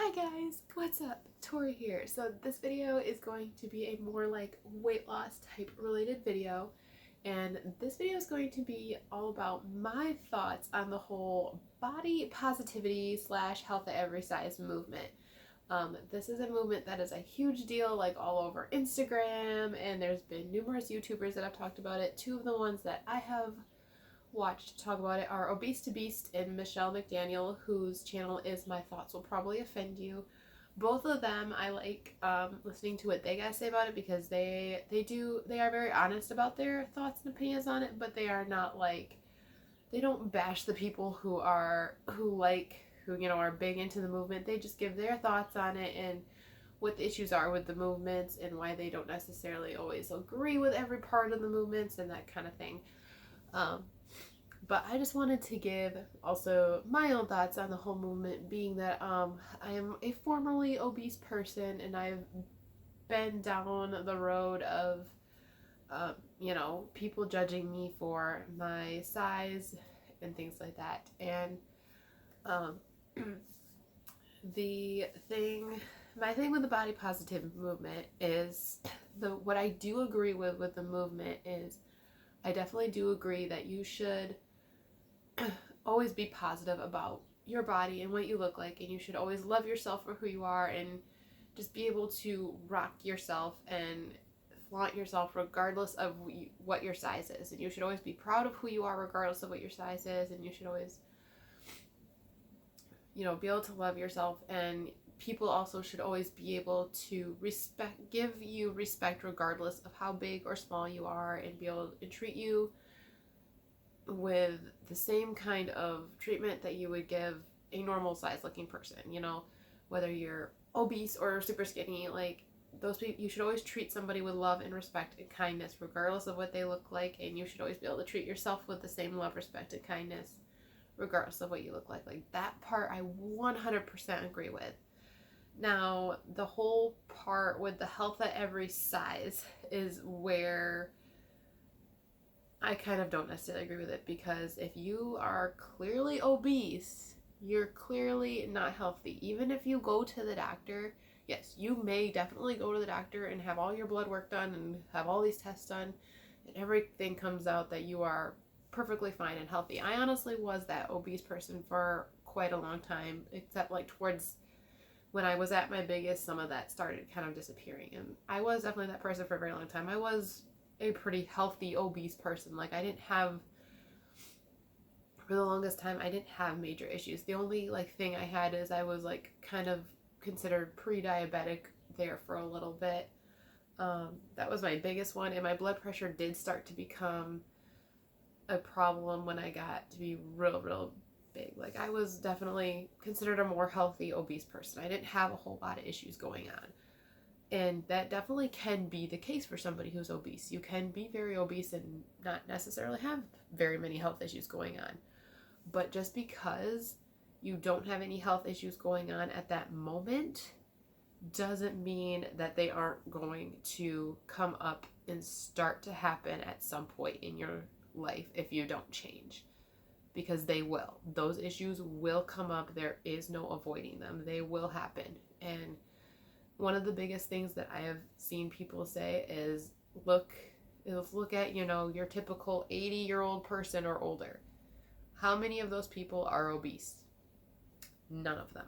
Hi guys, what's up? Tori here. So this video is going to be a more like weight loss type related video, and this video is going to be all about my thoughts on the whole body positivity slash health at every size movement. This is a movement that is a huge deal like all over Instagram, and there's been numerous YouTubers that have talked about it. Two of the ones that I have watched talk about it are Obese to Beast and Michelle McDaniel, whose channel is My Thoughts Will Probably Offend You. Both of them I like listening to what they guys say about it because they are very honest about their thoughts and opinions on it, but they are not like, they don't bash the people who are big into the movement. They just give their thoughts on it and what the issues are with the movements and why they don't necessarily always agree with every part of the movements and that kind of thing. But I just wanted to give also my own thoughts on the whole movement, being that I am a formerly obese person and I've been down the road of, people judging me for my size and things like that. And um, my thing with the body positive movement is what I do agree with the movement is I definitely do agree that you should always be positive about your body and what you look like, and you should always love yourself for who you are and just be able to rock yourself and flaunt yourself regardless of what your size is. And you should always be proud of who you are regardless of what your size is, and you should always be able to love yourself, and people also should always be able to give you respect regardless of how big or small you are, and be able to treat you with the same kind of treatment that you would give a normal size looking person, whether you're obese or super skinny. Like, those people, you should always treat somebody with love and respect and kindness regardless of what they look like, and you should always be able to treat yourself with the same love, respect, and kindness regardless of what you look like. Like, that part I 100% agree with. Now, the whole part with the health at every size is where I kind of don't necessarily agree with it, because if you are clearly obese, you're clearly not healthy. Even if you go to the doctor, yes, you may definitely go to the doctor and have all your blood work done and have all these tests done, and everything comes out that you are perfectly fine and healthy. I honestly was that obese person for quite a long time, except like towards when I was at my biggest, some of that started kind of disappearing. And I was definitely that person for a very long time. I was a pretty healthy obese person. Like, for the longest time I didn't have major issues. The only thing I had is I was kind of considered pre-diabetic there for a little bit. That was my biggest one, and my blood pressure did start to become a problem when I got to be real big. Like, I was definitely considered a more healthy obese person. I didn't have a whole lot of issues going on. And that definitely can be the case for somebody who's obese. You can be very obese and not necessarily have very many health issues going on. But just because you don't have any health issues going on at that moment doesn't mean that they aren't going to come up and start to happen at some point in your life if you don't change. Because they will. Those issues will come up. There is no avoiding them. They will happen. And one of the biggest things that I have seen people say is look at, your typical 80-year-old person or older. How many of those people are obese? None of them.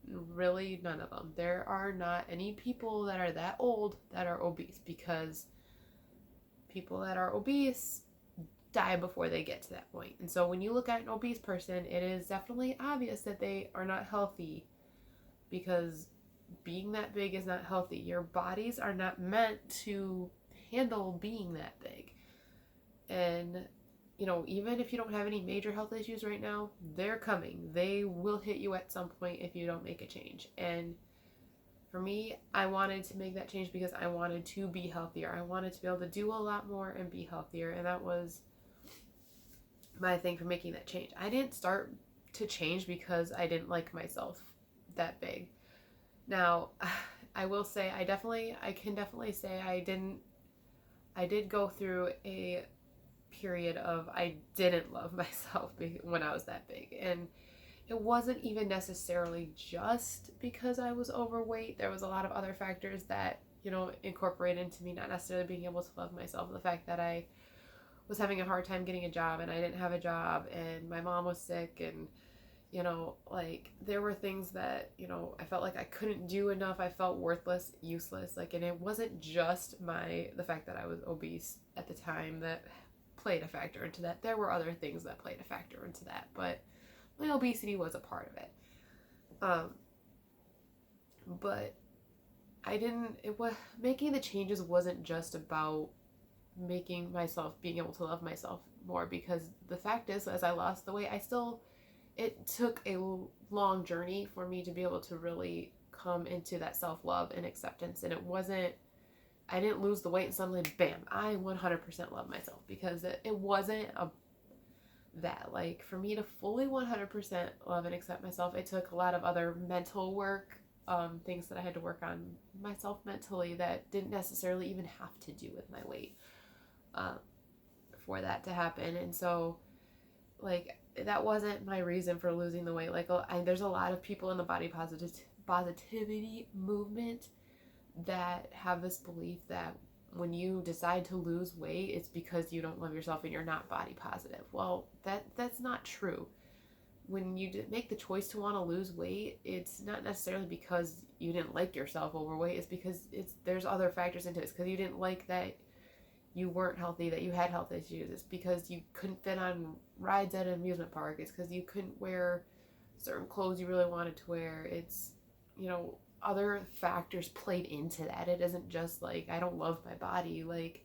Really, none of them. There are not any people that are that old that are obese, because people that are obese die before they get to that point. And so when you look at an obese person, it is definitely obvious that they are not healthy, because being that big is not healthy. Your bodies are not meant to handle being that big. And even if you don't have any major health issues right now, they're coming. They will hit you at some point if you don't make a change. And for me, I wanted to make that change because I wanted to be healthier. I wanted to be able to do a lot more and be healthier, and that was my thing for making that change. I didn't start to change because I didn't like myself that big. Now, I will say I can definitely say I did go through a period of I didn't love myself when I was that big. And it wasn't even necessarily just because I was overweight. There was a lot of other factors that, incorporated into me not necessarily being able to love myself. The fact that I was having a hard time getting a job and I didn't have a job and my mom was sick and like there were things that, I felt like I couldn't do enough. I felt worthless, useless. Like, and it wasn't just the fact that I was obese at the time that played a factor into that. There were other things that played a factor into that, but my obesity was a part of it. But it was, making the changes wasn't just about being able to love myself more, because the fact is, as I lost the weight, it took a long journey for me to be able to really come into that self-love and acceptance. And I didn't lose the weight and suddenly, bam, I 100% love myself, because it wasn't that. Like, for me to fully 100% love and accept myself, it took a lot of other mental work, things that I had to work on myself mentally that didn't necessarily even have to do with my weight, for that to happen. And so, like, that wasn't my reason for losing the weight. Like, there's a lot of people in the body positivity movement that have this belief that when you decide to lose weight, it's because you don't love yourself and you're not body positive. Well, that's not true. When you make the choice to want to lose weight, it's not necessarily because you didn't like yourself overweight. It's because there's other factors into it. It's because you didn't like that you weren't healthy, that you had health issues. It's because you couldn't fit on rides at an amusement park. It's because you couldn't wear certain clothes you really wanted to wear. It's, other factors played into that. It isn't just like, I don't love my body. Like,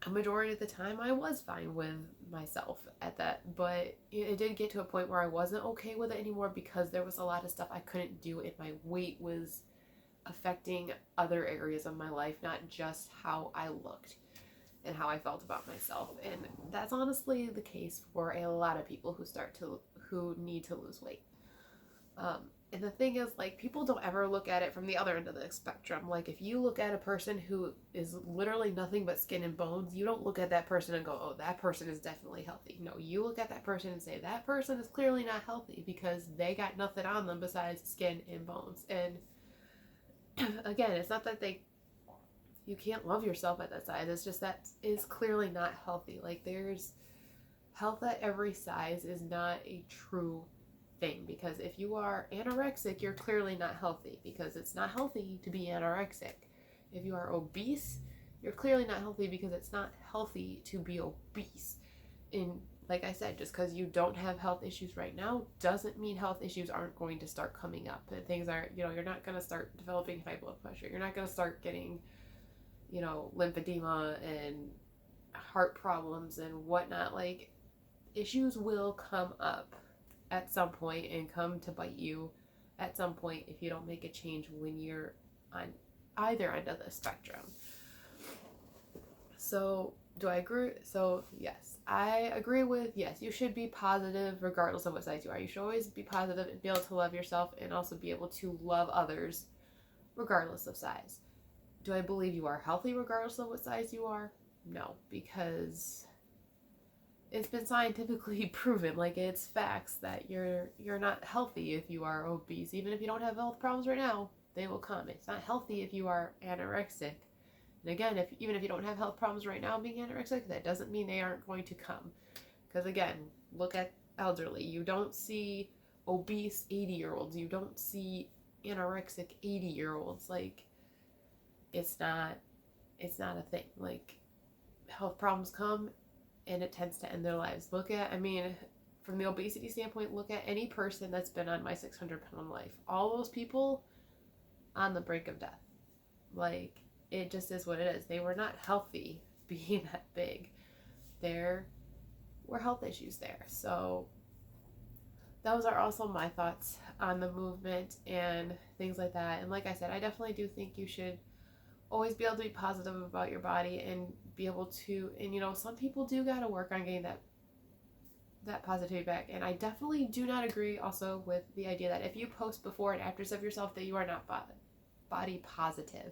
a majority of the time I was fine with myself at that, but it did get to a point where I wasn't okay with it anymore, because there was a lot of stuff I couldn't do, and my weight was affecting other areas of my life, not just how I looked and how I felt about myself. And that's honestly the case for a lot of people who need to lose weight. And the thing is, like, people don't ever look at it from the other end of the spectrum. Like, if you look at a person who is literally nothing but skin and bones, you don't look at that person and go, oh, that person is definitely healthy. No, you look at that person and say, that person is clearly not healthy, because they got nothing on them besides skin and bones. And again, it's not that you can't love yourself at that size. It's just that is clearly not healthy. Like, there's health at every size is not a true thing, because if you are anorexic, you're clearly not healthy, because it's not healthy to be anorexic. If you are obese, you're clearly not healthy, because it's not healthy to be obese. And like I said, just because you don't have health issues right now doesn't mean health issues aren't going to start coming up. And things aren't, you're not going to start developing high blood pressure. You're not going to start getting, lymphedema and heart problems and whatnot. Like, issues will come up at some point and come to bite you at some point if you don't make a change when you're on either end of the spectrum. So, do I agree? So, yes, I agree with, yes, you should be positive regardless of what size you are. You should always be positive and be able to love yourself, and also be able to love others regardless of size. Do I believe you are healthy regardless of what size you are? No, because it's been scientifically proven, like, it's facts that you're not healthy if you are obese. Even if you don't have health problems right now, they will come. It's not healthy if you are anorexic. And again, even if you don't have health problems right now being anorexic, that doesn't mean they aren't going to come. Because again, look at elderly. You don't see obese 80-year-olds. You don't see anorexic 80-year-olds. Like, it's not a thing. Like, health problems come and it tends to end their lives. From the obesity standpoint, look at any person that's been on my 600-pound life. All those people on the brink of death. Like, it just is what it is. They were not healthy being that big. There were health issues there. So those are also my thoughts on the movement and things like that. And like I said, I definitely do think you should always be able to be positive about your body and be able to, and some people do got to work on getting that positivity back. And I definitely do not agree also with the idea that if you post before and afters of yourself that you are not body positive.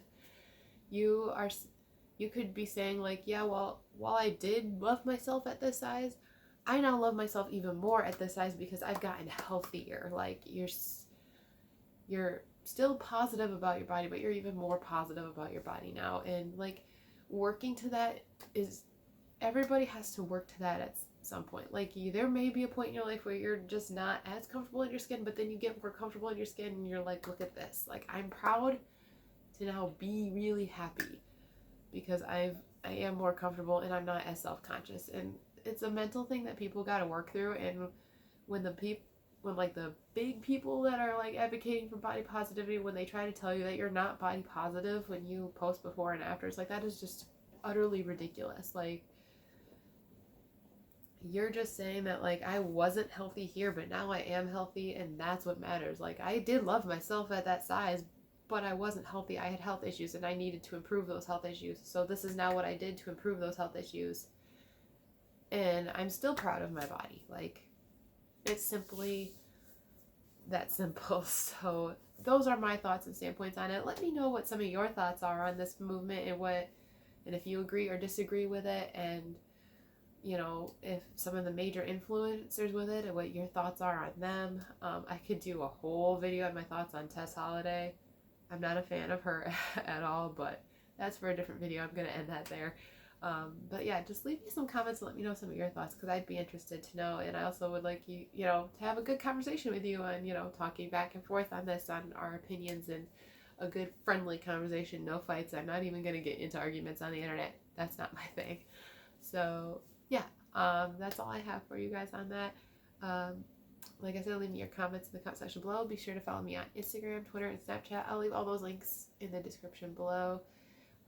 You could be saying, like, yeah, well, while I did love myself at this size, I now love myself even more at this size because I've gotten healthier. Like you're still positive about your body, but you're even more positive about your body now. And like working to that is, everybody has to work to that at some point. Like there may be a point in your life where you're just not as comfortable in your skin, but then you get more comfortable in your skin and you're like, look at this. Like I'm proud to now be really happy because I am more comfortable and I'm not as self-conscious. And it's a mental thing that people got to work through. And when when like the big people that are like advocating for body positivity, when they try to tell you that you're not body positive when you post before and after, it's like, that is just utterly ridiculous. Like you're just saying that like I wasn't healthy here, but now I am healthy, and that's what matters. Like I did love myself at that size, but I wasn't healthy. I had health issues and I needed to improve those health issues. So this is now what I did to improve those health issues. And I'm still proud of my body. Like it's simply that simple. So those are my thoughts and standpoints on it. Let me know what some of your thoughts are on this movement and if you agree or disagree with it, and you know, if some of the major influencers with it and what your thoughts are on them. I could do a whole video on my thoughts on Tess Holliday. I'm not a fan of her at all, but that's for a different video. I'm going to end that there. But yeah, just leave me some comments and let me know some of your thoughts, because I'd be interested to know. And I also would like you know, to have a good conversation with you and, you know, talking back and forth on this, on our opinions, and a good friendly conversation, no fights. I'm not even going to get into arguments on the internet. That's not my thing. So yeah, that's all I have for you guys on that. Like I said, leave me your comments in the comment section below. Be sure to follow me on Instagram, Twitter, and Snapchat. I'll leave all those links in the description below.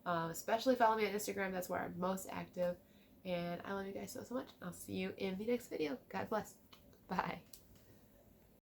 Especially follow me on Instagram. That's where I'm most active. And I love you guys so much. I'll see you in the next video. God bless. Bye.